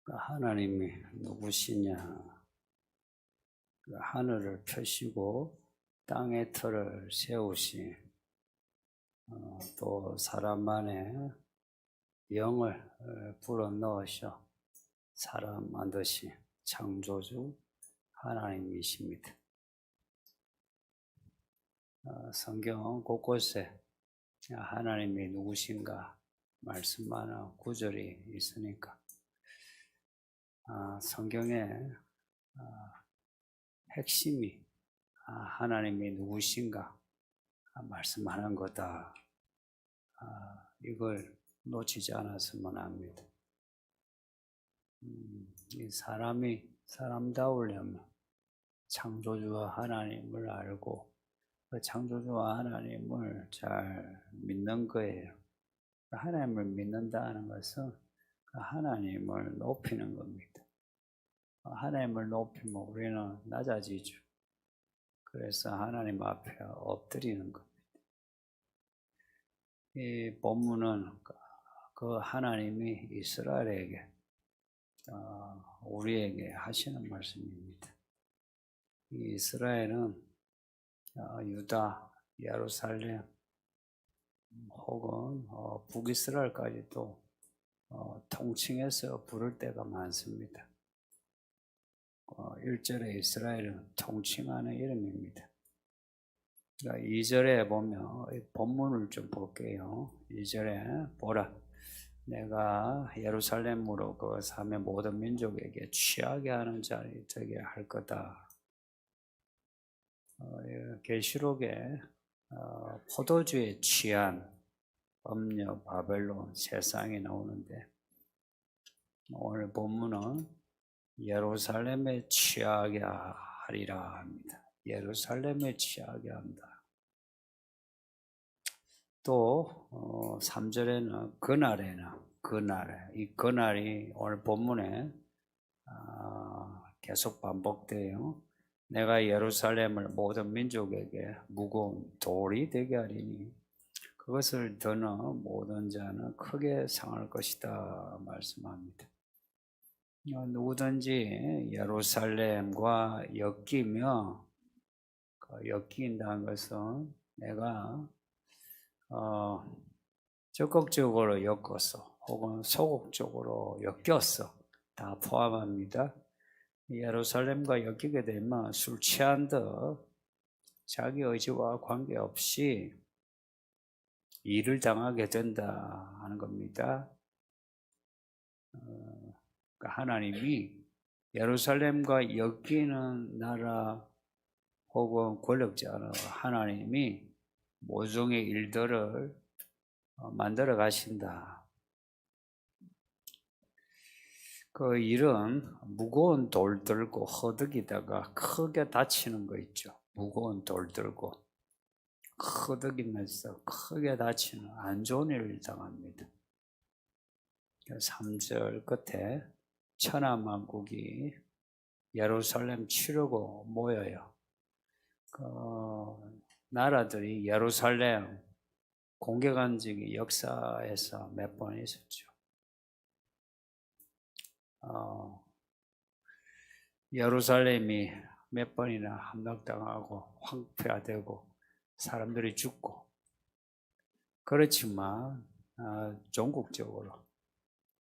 하나님이 누구시냐? 하늘을 펴시고 땅의 틀을 세우시, 또 사람 안에 영을 불어넣으셔 사람 만드시 창조주 하나님이십니다. 성경 곳곳에 하나님이 누구신가 말씀하는 구절이 있으니까 성경의 핵심이 하나님이 누구신가 말씀하는 거다. 이걸 놓치지 않았으면 합니다. 이 사람이 사람다우려면 창조주와 하나님을 알고 그 창조주와 하나님을 잘 믿는 거예요. 하나님을 믿는다는 것은 하나님을 높이는 겁니다. 하나님을 높이면 우리는 낮아지죠. 그래서 하나님 앞에 엎드리는 겁니다. 이 본문은 그 하나님이 이스라엘에게 우리에게 하시는 말씀입니다. 이스라엘은 유다, 예루살렘 혹은 북이스라엘까지도 통칭해서 부를 때가 많습니다. 1절에 이스라엘은 통칭하는 이름입니다. 2절에 보면 본문을 좀 볼게요. 2절에 보라, 내가 예루살렘으로 그 삼의 모든 민족에게 취하게 하는 자리 되게 할 거다. 계시록에 포도주에 취한 음녀 바벨론 세상이 나오는데 오늘 본문은 예루살렘에 취하게 하리라 합니다. 예루살렘에 취하게 한다. 또 3절에는 그날에 이 그날이 오늘 본문에 계속 반복돼요. 내가 예루살렘을 모든 민족에게 무거운 돌이 되게 하리니 그것을 드는 모든 자는 크게 상할 것이다 말씀합니다. 누구든지 예루살렘과 엮이며 엮인다는 것은 내가 적극적으로 엮어서 혹은 소극적으로 엮였어 다 포함합니다. 예루살렘과 엮이게 되면 술 취한 듯 자기 의지와 관계없이 일을 당하게 된다 하는 겁니다. 하나님이 예루살렘과 엮이는 나라 혹은 권력자는 하나님이 모종의 일들을 만들어 가신다. 그 일은 무거운 돌 들고 허덕이다가 크게 다치는 거 있죠. 무거운 돌 들고 허덕이면서 크게 다치는 안 좋은 일을 당합니다. 3절 끝에 천하만국이 예루살렘 치려고 모여요. 나라들이 예루살렘 공격한 적이 역사에서 몇 번 있었죠. 예루살렘이 몇 번이나 함락당하고 황폐화되고 사람들이 죽고 그렇지만 종국적으로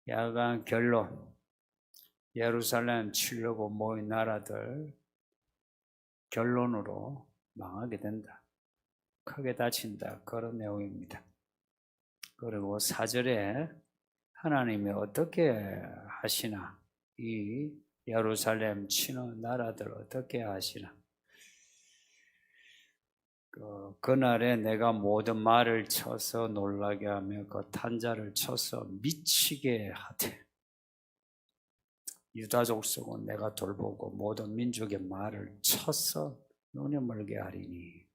야간 결론 예루살렘 치려고 모인 나라들 결론으로 망하게 된다. 크게 다친다. 그런 내용입니다. 그리고 4절에 하나님이 어떻게 하시나 이 예루살렘 치는 나라들 어떻게 하시나 그날에 내가 모든 말을 쳐서 놀라게 하며 그 탄자를 쳐서 미치게 하되 유다 족속은 내가 돌보고 모든 민족의 말을 쳐서 눈에 멀게 하리니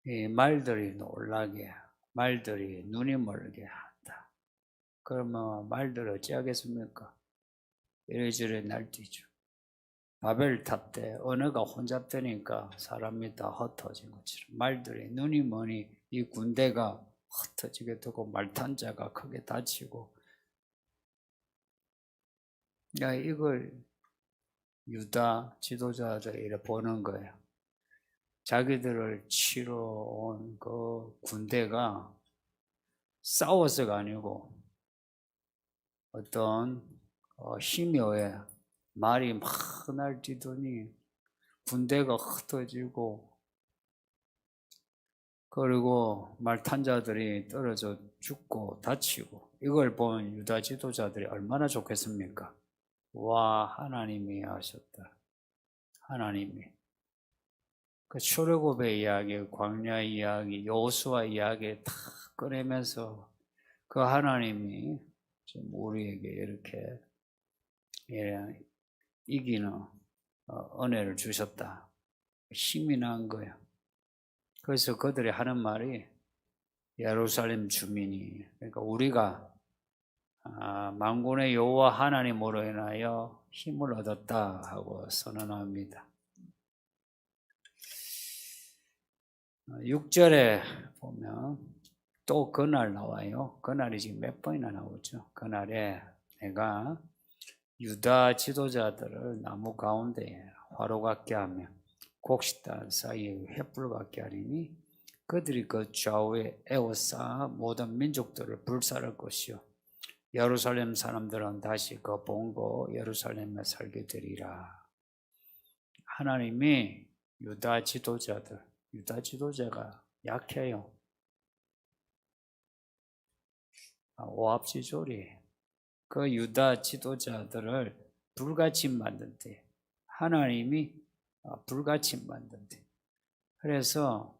이 말들이 놀라게 말들이 눈이 멀게 한다. 그러면 말들 어찌 하겠습니까? 이래저래 날뛰죠. 바벨탑 때 언어가 혼잡되니까 사람이 다 흩어진 것처럼 말들이 눈이 머니 이 군대가 흩어지게 되고 말탄자가 크게 다치고 이걸 유다 지도자들이 이렇게 보는 거예요. 자기들을 치러 온 그 군대가 싸워서가 아니고 어떤 힘에 의해 말이 막 날뛰더니 군대가 흩어지고, 그리고 말탄자들이 떨어져 죽고 다치고, 이걸 본 유다 지도자들이 얼마나 좋겠습니까? 와, 하나님이 하셨다. 하나님이. 그 출애굽의 이야기, 광야 이야기, 여호수아 이야기 다 꺼내면서 그 하나님이 좀 우리에게 이렇게 이기는 은혜를 주셨다. 힘이 난 거예요. 그래서 그들이 하는 말이 예루살렘 주민이, 그러니까 우리가 만군의 여호와 하나님으로 인하여 힘을 얻었다 하고 선언합니다. 6절에 보면 또 그날 나와요. 그날이 지금 몇 번이나 나오죠. 그날에 내가 유다 지도자들을 나무 가운데 화로 같게 하며 곡식단 사이에 횃불 같게 하리니 그들이 그 좌우에 에워싸 모든 민족들을 불살할 것이요 예루살렘 사람들은 다시 그 본고 예루살렘에 살게 되리라. 하나님이 유다 지도자가 약해요. 오합지졸이 그 유다 지도자들을 불같이 만든대. 하나님이 불같이 만든대. 그래서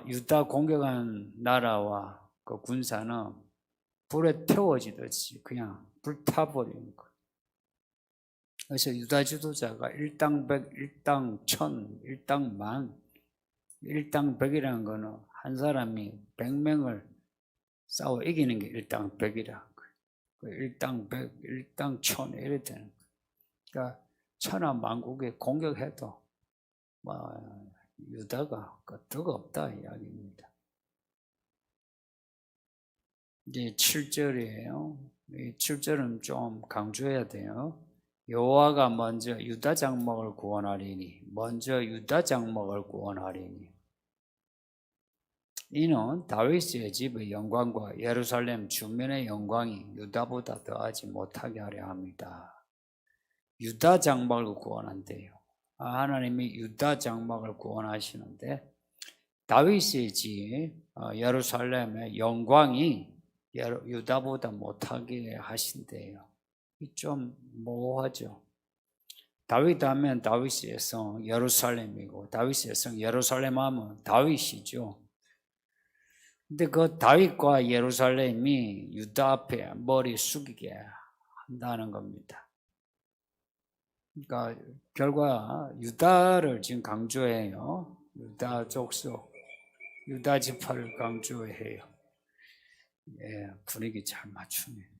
유다 공격한 나라와 그 군사는 불에 태워지듯이 그냥 불타버리는 거예요. 그래서 유다 지도자가 일당백, 일당천, 일당만, 일당백이라는 거는 한 사람이 100명을 싸워 이기는 게 일당백이라. 일당백, 일당천 이래 되는 거예요. 그러니까 천하만국에 공격해도 유다가 끄떡 없다 이야기입니다. 이제 7절이에요. 이 7절은 좀 강조해야 돼요. 여호와가 먼저 유다 장막을 구원하리니, 먼저 유다 장막을 구원하리니. 이는 다윗의 집의 영광과 예루살렘 주민의 영광이 유다보다 더하지 못하게 하려 합니다. 유다 장막을 구원한대요. 하나님이 유다 장막을 구원하시는데 다윗의 집 예루살렘의 영광이 유다보다 못하게 하신대요. 좀 모호하죠. 다윗 하면 다윗의 성 예루살렘이고, 다윗의 성 예루살렘 하면 다윗이죠. 근데 그 다윗과 예루살렘이 유다 앞에 머리 숙이게 한다는 겁니다. 그러니까 결과 유다를 지금 강조해요. 유다 족속, 유다 지파를 강조해요. 분위기 잘 맞추네.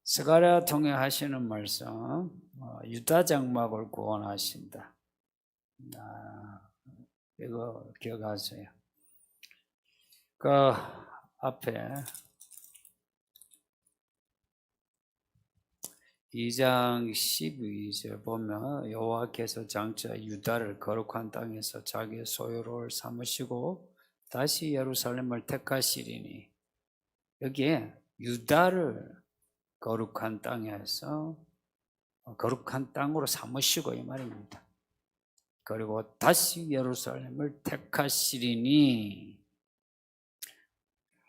스가랴 통해 하시는 말씀, 유다 장막을 구원하신다. 이거 기억하세요. 그 앞에 2장 12절 보면 여호와께서 장차 유다를 거룩한 땅에서 자기의 소유를 삼으시고 다시 예루살렘을 택하시리니, 여기에 유다를 거룩한 땅에서 거룩한 땅으로 삼으시고 이 말입니다. 그리고 다시 예루살렘을 택하시리니,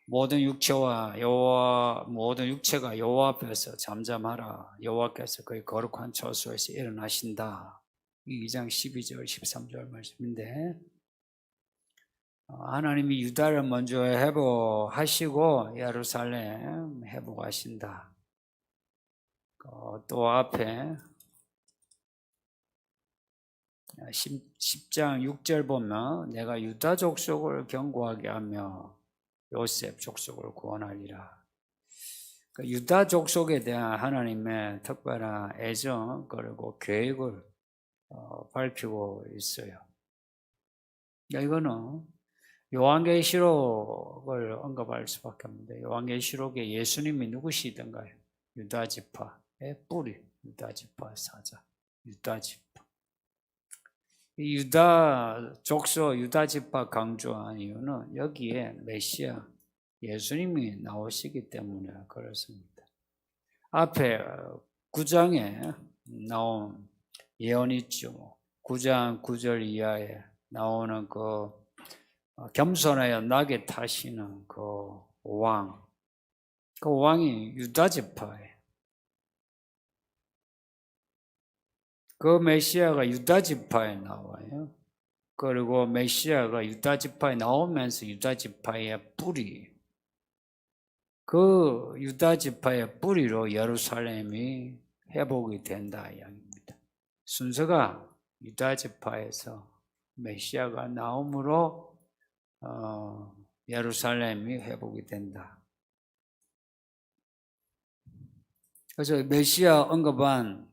모든 육체가 여호와 앞에서 잠잠하라. 여호와께서 그의 거룩한 처소에서 일어나신다. 2장 12절 13절 말씀인데, 하나님이 유다를 먼저 회복하시고 예루살렘 회복하신다. 또 앞에 10장 6절 보면 내가 유다 족속을 견고하게 하며 요셉 족속을 구원하리라. 유다 족속에 대한 하나님의 특별한 애정 그리고 계획을 밝히고 있어요. 이거는 요한계시록을 언급할 수밖에 없는데 요한계시록에 예수님이 누구시던가요? 유다지파의 뿌리, 유다지파 사자, 유다지파. 이 유다 족속 유다지파 강조한 이유는 여기에 메시아 예수님이 나오시기 때문에 그렇습니다. 앞에 9장에 나온 예언 있죠. 9장 9절 이하에 나오는 그 겸손하여 낙에 타시는 그 왕. 그 왕이 유다지파예요. 그 메시아가 유다지파에 나와요. 그리고 메시아가 유다지파에 나오면서 유다지파의 뿌리, 그 유다지파의 뿌리로 예루살렘이 회복이 된다 이야기입니다. 순서가 유다지파에서 메시아가 나옴으로 예루살렘이 회복이 된다. 그래서 메시아 언급한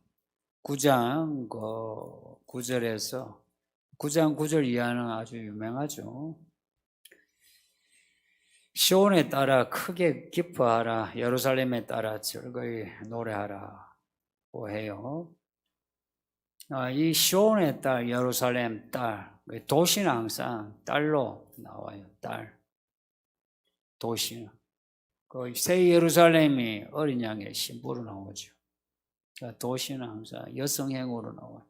9장 9절에서 9장 9절 이하는 아주 유명하죠. 시온에 따라 크게 기뻐하라, 예루살렘에 따라 즐거이 노래하라고 해요. 이 시온의 딸, 예루살렘 딸, 도시는 항상 딸로 나와요. 딸, 도시는. 그 새 예루살렘이 어린 양의 신부로 나오죠. 도시는 항상 여성행으로 나와요.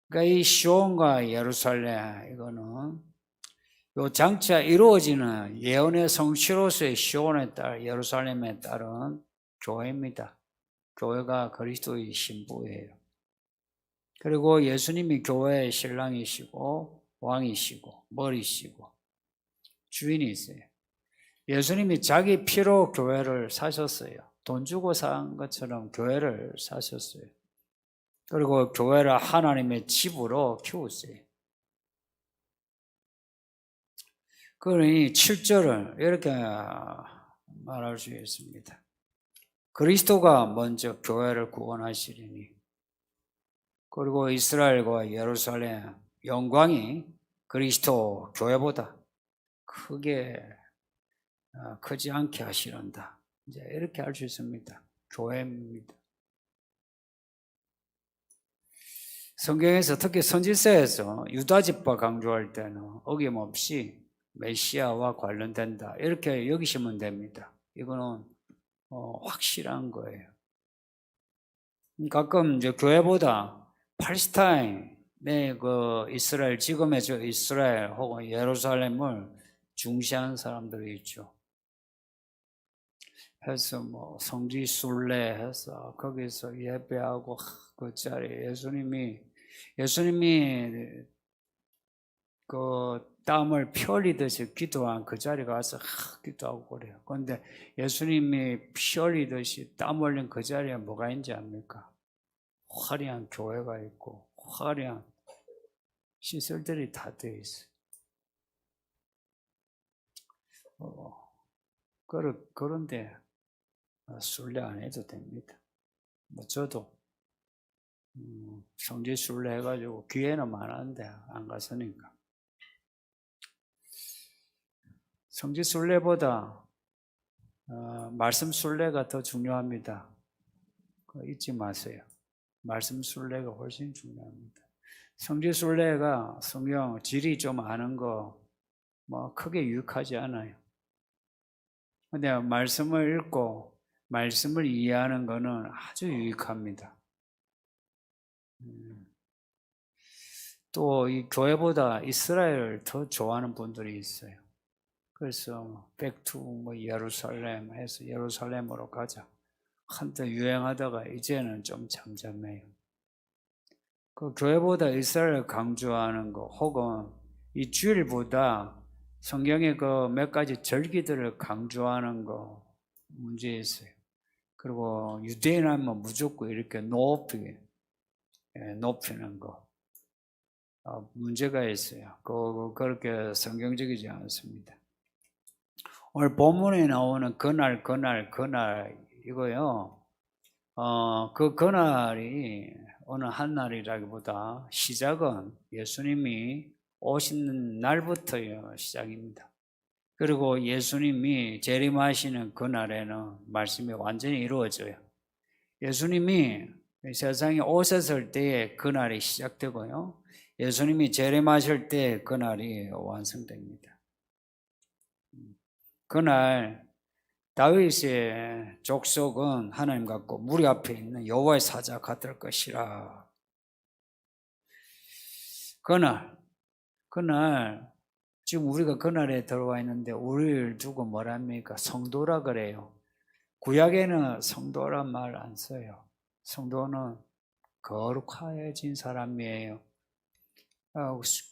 그러니까 이 시온과 예루살렘, 이거는 요 장차 이루어지는 예언의 성취로서의 시온의 딸, 예루살렘의 딸은 교회입니다. 교회가 그리스도의 신부예요. 그리고 예수님이 교회의 신랑이시고 왕이시고 머리시고 주인이세요. 예수님이 자기 피로 교회를 사셨어요. 돈 주고 산 것처럼 교회를 사셨어요. 그리고 교회를 하나님의 집으로 키우세요. 그러니 7절을 이렇게 말할 수 있습니다. 그리스도가 먼저 교회를 구원하시리니, 그리고 이스라엘과 예루살렘 영광이 그리스도 교회보다 크지 않게 하시란다. 이제 이렇게 할 수 있습니다. 교회입니다. 성경에서 특히 선지서에서 유다지파 강조할 때는 어김없이 메시아와 관련된다 이렇게 여기시면 됩니다. 이거는 확실한 거예요. 가끔 이제 교회보다 팔레스타인의 그 이스라엘, 지금의 저 이스라엘 혹은 예루살렘을 중시하는 사람들이 있죠. 해서 뭐 성지 순례 해서 거기서 예배하고 그 자리에 예수님이 그 땀을 피 흘리듯이 기도한 그 자리에 가서 기도하고 그래요. 그런데 예수님이 피 흘리듯이 땀 흘린 그 자리에 뭐가 있는지 압니까? 화려한 교회가 있고 화려한 시설들이 다 되어 있어요. 그런데 순례 안 해도 됩니다. 뭐 저도 성지 순례 해가지고 기회는 많았는데 안 갔으니까. 성지 순례보다 말씀 순례가 더 중요합니다. 잊지 마세요. 말씀 순례가 훨씬 중요합니다. 성지 순례가 성경 지리 좀 아는 거 뭐 크게 유익하지 않아요. 근데 말씀을 읽고 말씀을 이해하는 거는 아주 유익합니다. 또 이 교회보다 이스라엘을 더 좋아하는 분들이 있어요. 그래서 백투 뭐 예루살렘 해서 예루살렘으로 가자. 한때 유행하다가 이제는 좀 잠잠해요. 그 교회보다 이스라엘을 강조하는 거 혹은 이 주일보다 성경의 그 몇 가지 절기들을 강조하는 거 문제 있어요. 그리고 유대인 하면 무조건 이렇게 높이는 거 문제가 있어요. 그렇게 성경적이지 않습니다. 오늘 본문에 나오는 그날 이거요. 그 그날이 어느 한 날이라기보다 시작은 예수님이 오시는 날부터 시작입니다. 그리고 예수님이 재림하시는 그날에는 말씀이 완전히 이루어져요. 예수님이 세상에 오셨을 때에 그날이 시작되고요. 예수님이 재림하실 때 그날이 완성됩니다. 그날 다윗의 족속은 하나님 같고 무리 앞에 있는 여호와의 사자가 될 것이라. 그날 지금 우리가 그날에 들어와 있는데 우리를 두고 뭐랍니까? 성도라 그래요. 구약에는 성도란 말 안 써요. 성도는 거룩해진 사람이에요.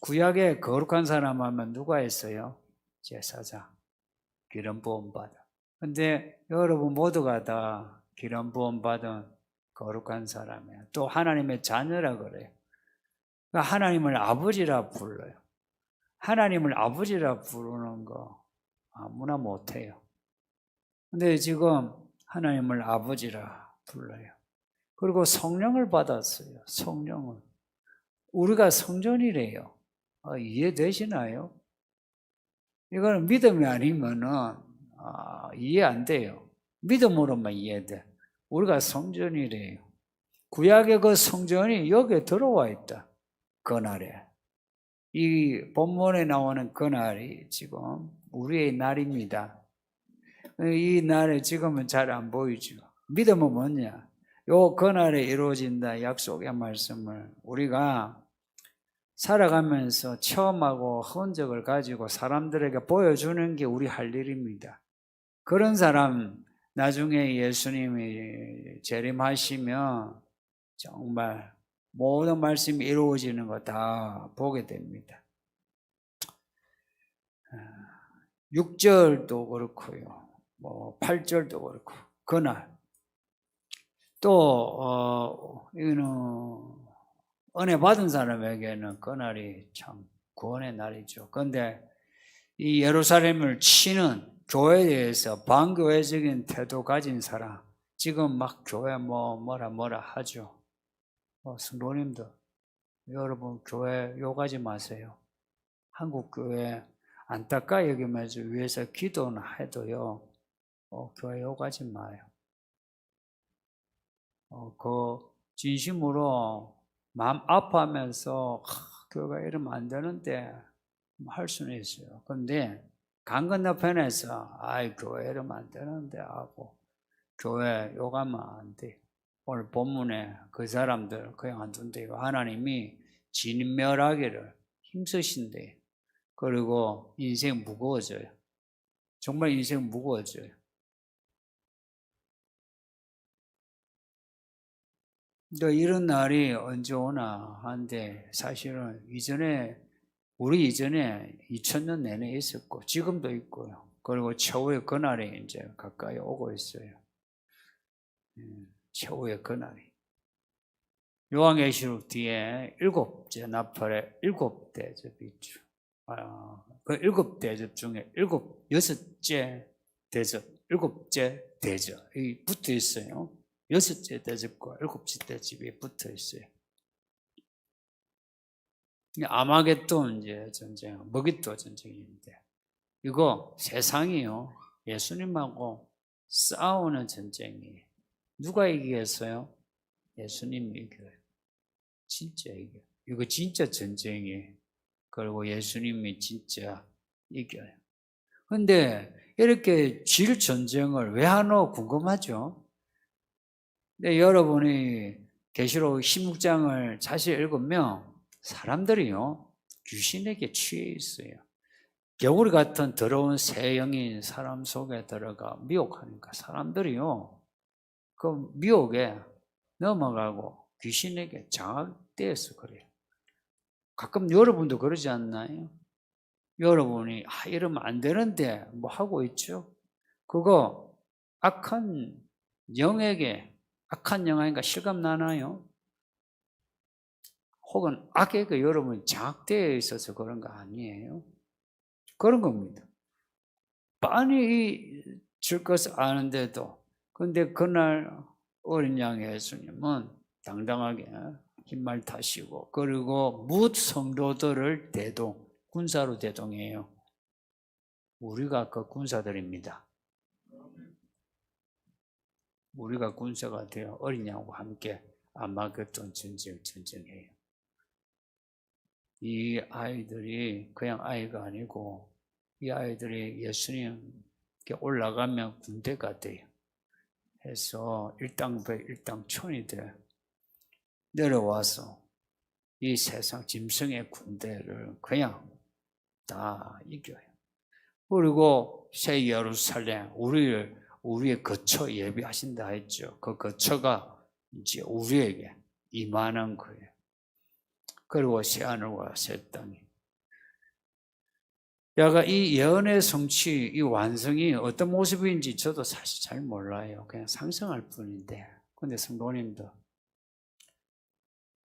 구약에 거룩한 사람 하면 누가 있어요? 제사장, 기름 부음 받아. 근데 여러분 모두가 다 기름 부음 받은 거룩한 사람이에요. 또 하나님의 자녀라 그래요. 하나님을 아버지라 불러요. 하나님을 아버지라 부르는 거 아무나 못해요. 근데 지금 하나님을 아버지라 불러요. 그리고 성령을 받았어요. 성령을. 우리가 성전이래요. 이해되시나요? 이거는 믿음이 아니면은 이해 안 돼요. 믿음으로만 이해돼. 우리가 성전이래요. 구약의 그 성전이 여기에 들어와 있다. 그날에. 이 본문에 나오는 그날이 지금 우리의 날입니다. 이 날에 지금은 잘 안 보이죠. 믿음은 뭐냐? 요 그날에 이루어진다 약속의 말씀을 우리가 살아가면서 체험하고 흔적을 가지고 사람들에게 보여주는 게 우리 할 일입니다. 그런 사람 나중에 예수님이 재림하시면 정말 모든 말씀이 이루어지는 거 다 보게 됩니다. 6절도 그렇고요. 8절도 그렇고 그날 또 이거는 은혜 받은 사람에게는 그날이 참 구원의 날이죠. 그런데 이 예루살렘을 치는 교회에 대해서 반교회적인 태도 가진 사람 지금 막 교회 뭐라 하죠. 성도님들 여러분 교회 욕하지 마세요. 한국 교회 안타까이 여기면서 위해서 기도는 해도요. 교회 욕하지 마요. 그 진심으로 마음 아파하면서 교회가 이러면 안 되는데 할 수는 있어요. 그런데 강 건너편에서 교회 이러면 안 되는데 하고 교회 욕하면 안 돼요. 오늘 본문에 그 사람들 그냥 안 둔대요. 하나님이 진멸하기를 힘쓰신대요. 그리고 인생 무거워져요. 정말 인생 무거워져요. 이런 날이 언제 오나 하는데 사실은 우리 이전에 2000년 내내 있었고 지금도 있고요. 그리고 최후의 그날이 이제 가까이 오고 있어요. 최후의 그날이. 요한계시록 뒤에 7째 나팔에 7대접이 있죠. 그 7대접 중에 6째 대접, 7째 대접이 붙어 있어요. 6째 대접과 7째 대접이 붙어 있어요. 아마겟돈 이제 전쟁, 머깃도 전쟁인데 이거 세상이요. 예수님하고 싸우는 전쟁이에요. 누가 이기겠어요? 예수님이 이겨요. 진짜 이겨요. 이거 진짜 전쟁이에요. 그리고 예수님이 진짜 이겨요. 근데 이렇게 질 전쟁을 왜 하노 궁금하죠? 근데 여러분이 계시록 16장을 자세히 읽으면 사람들이요 귀신에게 취해 있어요. 겨울 같은 더러운 새 영인 사람 속에 들어가 미혹하니까 사람들이요 그 미혹에 넘어가고 귀신에게 장악되어서 그래요. 가끔 여러분도 그러지 않나요? 여러분이 이러면 안 되는데 뭐 하고 있죠? 그거 악한 영아인가 실감 나나요? 혹은 악에게 여러분 장악되어 있어서 그런 거 아니에요? 그런 겁니다. 빤히 줄 것을 아는데도 근데 그날 어린 양 예수님은 당당하게 흰말 타시고, 그리고 뭇 성도들을 군사로 대동해요. 우리가 그 군사들입니다. 우리가 군사가 되어 어린 양과 함께 아마겟돈 전쟁해요. 이 아이들이 그냥 아이가 아니고, 이 아이들이 예수님께 올라가면 군대가 돼요. 해서 일당백, 일당천이 돼 내려와서 이 세상 짐승의 군대를 그냥 다 이겨요. 그리고 새 예루살렘, 우리의 거처 예비하신다 했죠. 그 거처가 이제 우리에게 임하는 거예요. 그리고 새 하늘과 새 땅이. 야가 이 예언의 성취, 이 완성이 어떤 모습인지 저도 사실 잘 몰라요. 그냥 상상할 뿐인데. 근데 성도님도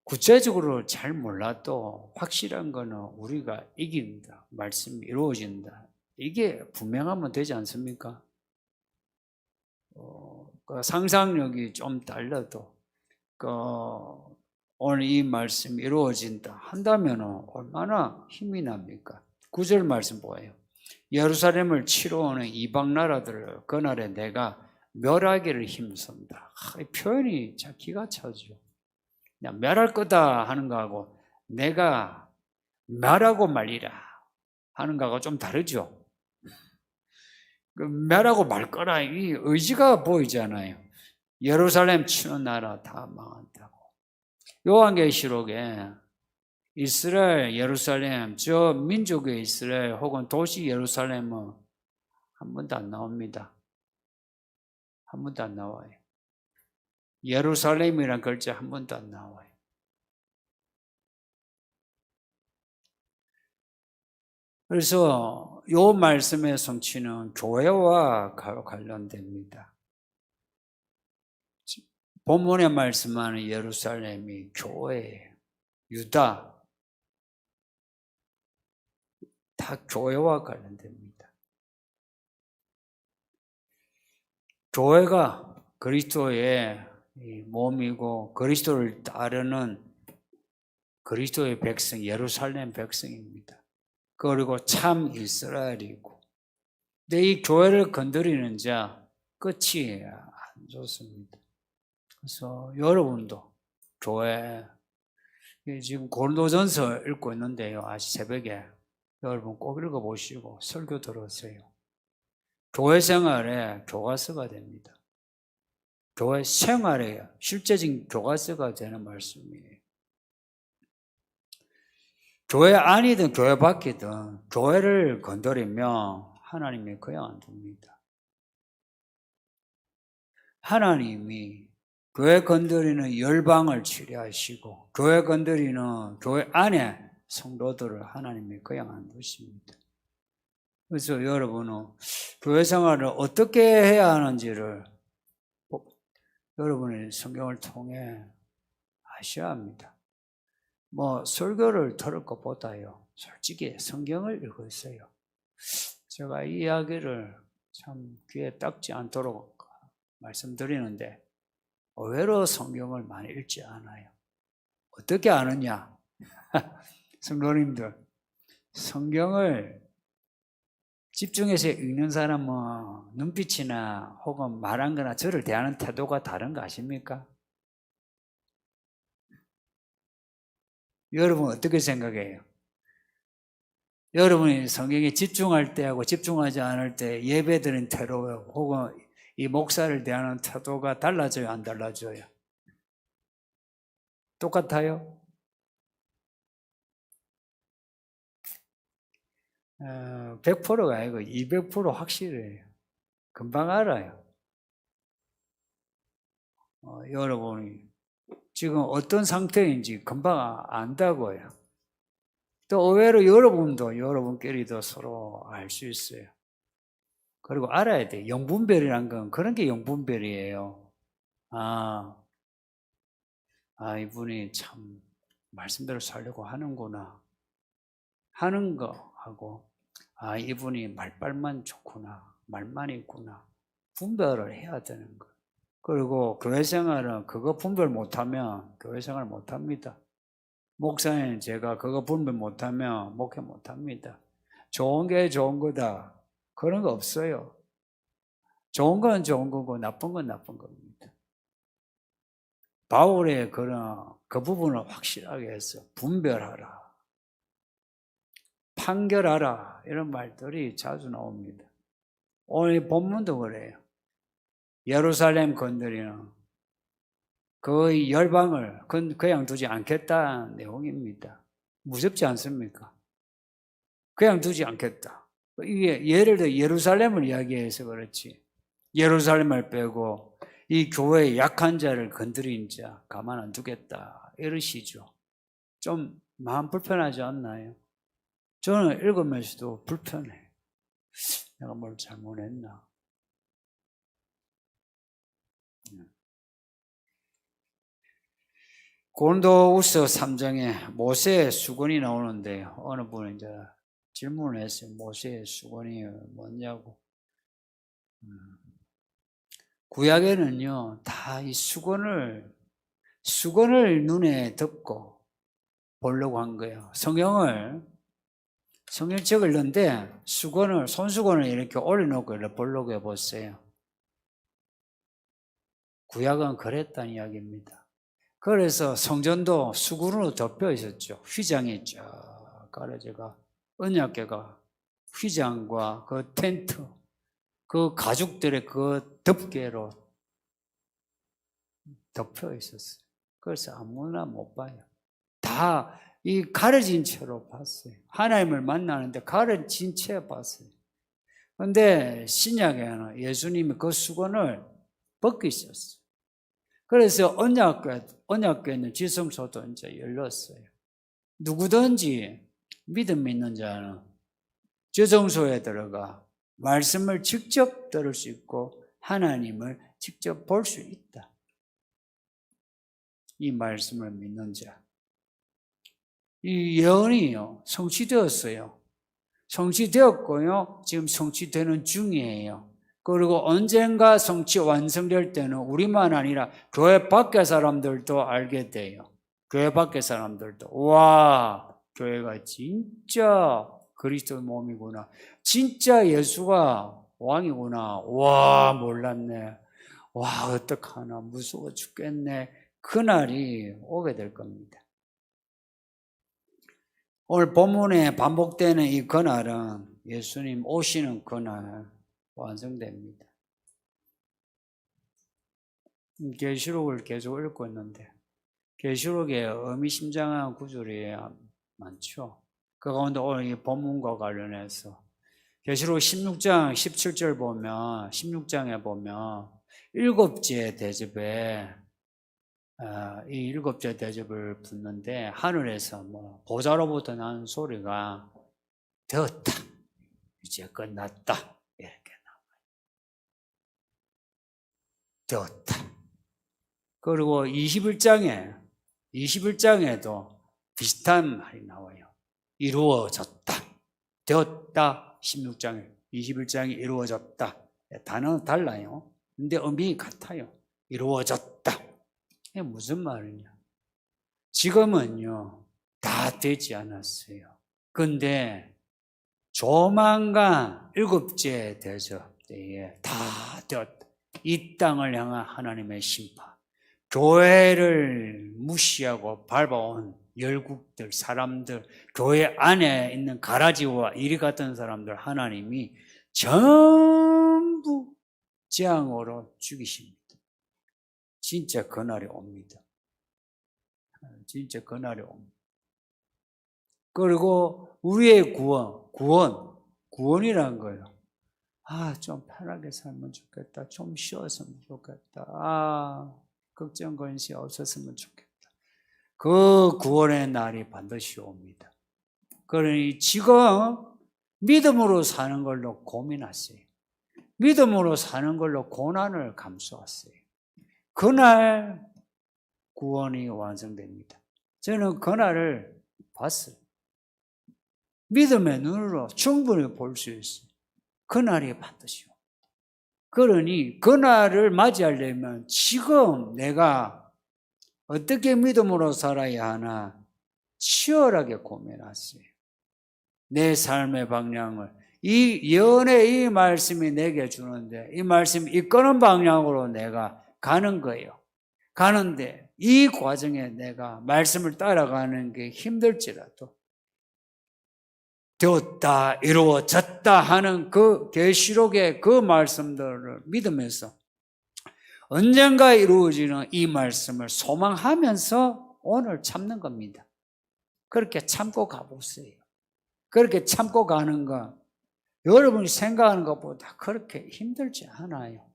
구체적으로 잘 몰라도 확실한 거는 우리가 이긴다. 말씀이 이루어진다. 이게 분명하면 되지 않습니까? 그 상상력이 좀 달라도 오늘 이 말씀이 이루어진다 한다면 얼마나 힘이 납니까? 9절 말씀 보아요. 예루살렘을 치러 오는 이방 나라들을 그날에 내가 멸하기를 힘쓴다. 이 표현이 참 기가 차죠. 그냥 멸할 거다 하는 거하고 내가 멸하고 말리라 하는 거하고 좀 다르죠. 멸하고 말 거라 이 의지가 보이잖아요. 예루살렘 치는 나라 다 망한다고. 요한계시록에 이스라엘, 예루살렘, 저 민족의 이스라엘 혹은 도시 예루살렘은 한 번도 안 나옵니다. 한 번도 안 나와요. 예루살렘이라는 글자 한 번도 안 나와요. 그래서 요 말씀의 성취는 교회와 관련됩니다. 본문의 말씀하는 예루살렘이 교회예요. 유다 다 교회와 관련됩니다. 교회가 그리스도의 몸이고 그리스도를 따르는 그리스도의 백성, 예루살렘 백성입니다. 그리고 참 이스라엘이고, 근데 이 교회를 건드리는 자 끝이 안 좋습니다. 그래서 여러분도 교회 지금 고린도전서 읽고 있는데요. 아직 새벽에 여러분 꼭 읽어보시고 설교 들으세요. 교회 생활에 교과서가 됩니다. 교회 생활에 실제적인 교과서가 되는 말씀이에요. 교회 안이든 교회 밖이든 교회를 건드리면 하나님이 그냥 안 둡니다. 하나님이 교회 건드리는 열방을 치료하시고 교회 건드리는 교회 안에 성도들을 하나님이 그냥 안 두십니다. 그래서 여러분은 교회 생활을 어떻게 해야 하는지를 여러분이 성경을 통해 아셔야 합니다. 설교를 들을 것보다요, 솔직히 성경을 읽으세요. 제가 이 이야기를 참 귀에 닦지 않도록 말씀드리는데 의외로 성경을 많이 읽지 않아요. 어떻게 아느냐? 성도님들, 성경을 집중해서 읽는 사람은 눈빛이나 혹은 말한 거나 저를 대하는 태도가 다른 거 아십니까? 여러분 어떻게 생각해요? 여러분이 성경에 집중할 때하고 집중하지 않을 때 예배드린 태도 혹은 이 목사를 대하는 태도가 달라져요? 안 달라져요? 똑같아요? 100%가 아니고 200% 확실해요. 금방 알아요. 여러분이 지금 어떤 상태인지 금방 안다고요. 또 의외로 여러분끼리도 서로 알 수 있어요. 그리고 알아야 돼. 영분별이란 건 그런 게 영분별이에요. 이분이 참 말씀대로 살려고 하는구나 하는 거 하고, 이분이 말빨만 좋구나, 말만 있구나, 분별을 해야 되는 거. 그리고 교회 생활은 그거 분별 못하면 교회 생활 못합니다. 목사님 제가 그거 분별 못하면 목회 못합니다. 좋은 게 좋은 거다. 그런 거 없어요. 좋은 건 좋은 거고 나쁜 건 나쁜 겁니다. 바울의 그 부분을 확실하게 해서 분별하라. 판결하라. 이런 말들이 자주 나옵니다. 오늘 본문도 그래요. 예루살렘 건드리는 그 열방을 그냥 두지 않겠다는 내용입니다. 무섭지 않습니까? 그냥 두지 않겠다. 이게 예를 들어 예루살렘을 이야기해서 그렇지. 예루살렘을 빼고 이 교회의 약한 자를 건드린 자 가만 안 두겠다. 이러시죠. 좀 마음 불편하지 않나요? 저는 읽으면서도 불편해. 내가 뭘 잘못했나? 고린도후서 3장에 모세의 수건이 나오는데 어느 분이 이제 질문을 했어요. 모세의 수건이 뭐냐고. 구약에는요, 다 이 수건을 눈에 덮고 보려고 한 거예요. 성경책을 읽는데 손수건을 이렇게 올려놓고 이렇게 보려고 해보세요. 구약은 그랬다는 이야기입니다. 그래서 성전도 수건으로 덮여 있었죠. 휘장이 쫙 가려져가 언약궤가 휘장과 그 텐트, 그 가죽들의 그 덮개로 덮여 있었어요. 그래서 아무나 못 봐요. 다 이 가려진 채로 봤어요. 하나님을 만나는데 가려진 채 봤어요. 그런데 신약에는 예수님이 그 수건을 벗기셨어요. 그래서 언약궤는 지성소도 이제 열렸어요. 누구든지 믿음 있는 자는 지성소에 들어가 말씀을 직접 들을 수 있고 하나님을 직접 볼 수 있다. 이 말씀을 믿는 자. 이 예언이요, 성취되었어요. 성취되었고요, 지금 성취되는 중이에요. 그리고 언젠가 성취 완성될 때는 우리만 아니라 교회 밖의 사람들도 알게 돼요. 교회 밖의 사람들도 와, 교회가 진짜 그리스도의 몸이구나. 진짜 예수가 왕이구나. 와, 몰랐네. 와, 어떡하나. 무서워 죽겠네. 그날이 오게 될 겁니다. 오늘 본문에 반복되는 이 그날은 예수님 오시는 그날 완성됩니다. 계시록을 계속 읽고 있는데 계시록에 의미심장한 구절이 많죠. 그 가운데 오늘 이 본문과 관련해서 계시록 16장 17절 보면 16장에 보면 일곱째 대접에 이 일곱째 대접을 붙는데 하늘에서 보좌로부터 나는 소리가 되었다. 이제 끝났다. 이렇게 나와요. 되었다. 그리고 21장에도 비슷한 말이 나와요. 이루어졌다. 되었다. 16장에 21장이 이루어졌다. 단어는 달라요. 근데 의미 같아요. 이루어졌다. 이게 무슨 말이냐? 지금은요, 다 되지 않았어요. 근데 조만간 일곱째 대접 때에 다 되었다. 이 땅을 향한 하나님의 심판. 교회를 무시하고 밟아온 열국들, 사람들, 교회 안에 있는 가라지와 이리 같은 사람들 하나님이 전부 재앙으로 죽이십니다. 진짜 그날이 옵니다. 진짜 그날이 옵니다. 그리고 우리의 구원이라는 거예요. 좀 편하게 살면 좋겠다. 좀 쉬었으면 좋겠다. 걱정 근심 없었으면 좋겠다. 그 구원의 날이 반드시 옵니다. 그러니 지금 믿음으로 사는 걸로 고민하세요. 믿음으로 사는 걸로 고난을 감수하세요. 그날 구원이 완성됩니다. 저는 그날을 봤어요. 믿음의 눈으로 충분히 볼 수 있어요. 그날이 반드시 옵니다. 그러니 그날을 맞이하려면 지금 내가 어떻게 믿음으로 살아야 하나 치열하게 고민하세요. 내 삶의 방향을. 이 예언의 이 말씀이 내게 주는데 이 말씀이 이끄는 방향으로 내가 가는 거예요. 가는데 이 과정에 내가 말씀을 따라가는 게 힘들지라도 되었다, 이루어졌다 하는 그 계시록의 그 말씀들을 믿으면서 언젠가 이루어지는 이 말씀을 소망하면서 오늘 참는 겁니다. 그렇게 참고 가보세요. 그렇게 참고 가는 거 여러분이 생각하는 것보다 그렇게 힘들지 않아요.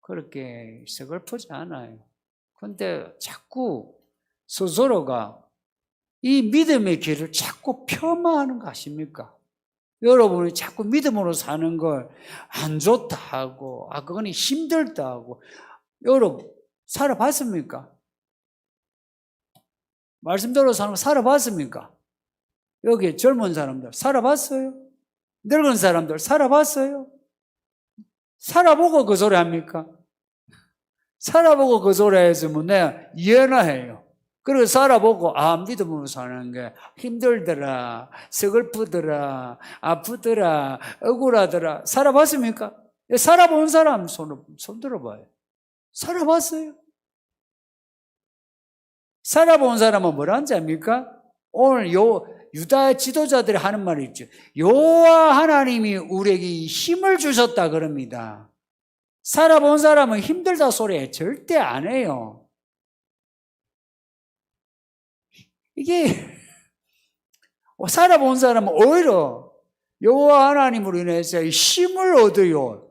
그렇게 서글프지 않아요. 근데 자꾸 스스로가 이 믿음의 길을 자꾸 폄하하는 거 아십니까? 여러분이 자꾸 믿음으로 사는 걸 안 좋다 하고, 그건 힘들다 하고, 여러분, 살아봤습니까? 말씀대로 사는 거 살아봤습니까? 여기 젊은 사람들 살아봤어요? 늙은 사람들 살아봤어요? 살아보고 그 소리 합니까? 살아보고 그 소리 했으면 내가 이해나 해요. 그리고 살아보고 믿음으로 사는 게 힘들더라, 서글프더라, 아프더라, 억울하더라. 살아봤습니까? 살아본 사람 손 들어봐요. 살아봤어요? 살아본 사람은 뭐라는지 압니까? 오늘 유다 지도자들이 하는 말이 있죠. 여호와 하나님이 우리에게 힘을 주셨다 그럽니다. 살아본 사람은 힘들다 소리 절대 안 해요. 이게 살아본 사람은 오히려 여호와 하나님으로 인해서 힘을 얻어요.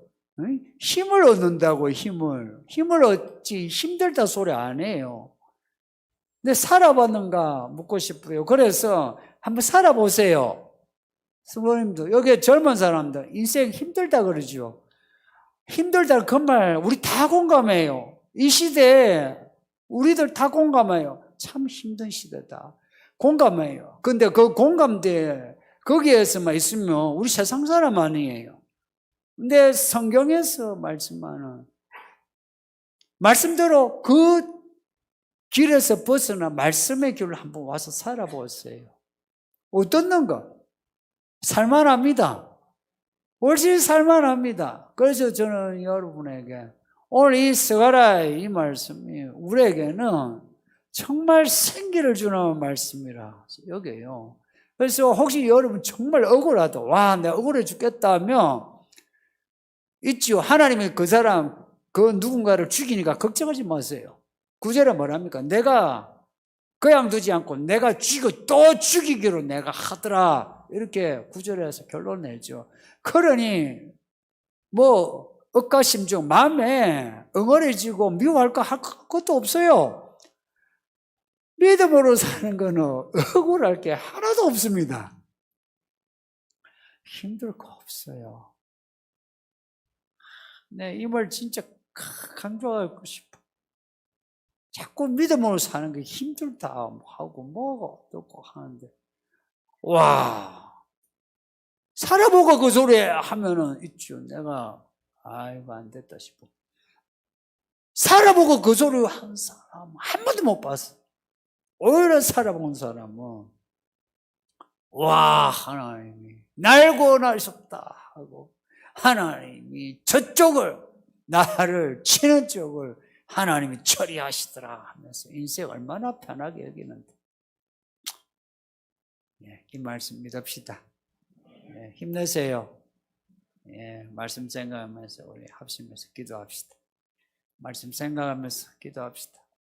힘을 얻는다고 힘을 얻지 힘들다 소리 안 해요. 근데 살아봤는가 묻고 싶어요. 그래서 한번 살아보세요. 성도님도 여기 젊은 사람들 인생 힘들다 그러죠. 힘들다 그 말 우리 다 공감해요. 이 시대에 우리들 다 공감해요. 참 힘든 시대다. 공감해요. 근데 그 공감대 거기에서만 있으면 우리 세상 사람 아니에요. 근데 성경에서 말씀하는 말씀대로 그 길에서 벗어나 말씀의 길을 한번 와서 살아보세요. 어떻는가? 살만합니다. 훨씬 살만합니다. 그래서 저는 여러분에게 오늘 이 스가랴의 이 말씀이 우리에게는 정말 생기를 주는 말씀이라 여겨요. 그래서 혹시 여러분 정말 억울하다. 내가 억울해 죽겠다면 있죠. 하나님이 그 사람, 그 누군가를 죽이니까 걱정하지 마세요. 구절에 뭐랍니까? 내가 그냥 두지 않고 내가 죽이고 또 죽이기로 내가 하더라. 이렇게 구절에서 결론 내죠. 그러니 억가심중 마음에 응어리지고 미워할 거 할 것도 없어요. 믿음으로 사는 거는 억울할 게 하나도 없습니다. 힘들 거 없어요. 이 말 진짜 강조하고 싶어. 자꾸 믿음으로 사는 게 힘들다 하고 뭐가 어떻고 하는데 살아보고 그 소리 하면은 있죠. 내가 안 됐다 싶어. 살아보고 그 소리 한 사람 한 번도 못 봤어. 오히려 살아본 사람은 하나님이 날고 날섭다 하고 하나님이 저쪽을 나를 치는 쪽을 하나님이 처리하시더라 하면서 인생 얼마나 편하게 여기는데 이 말씀 믿읍시다. 힘내세요. 말씀 생각하면서 우리 합심해서 기도합시다. 말씀 생각하면서 기도합시다.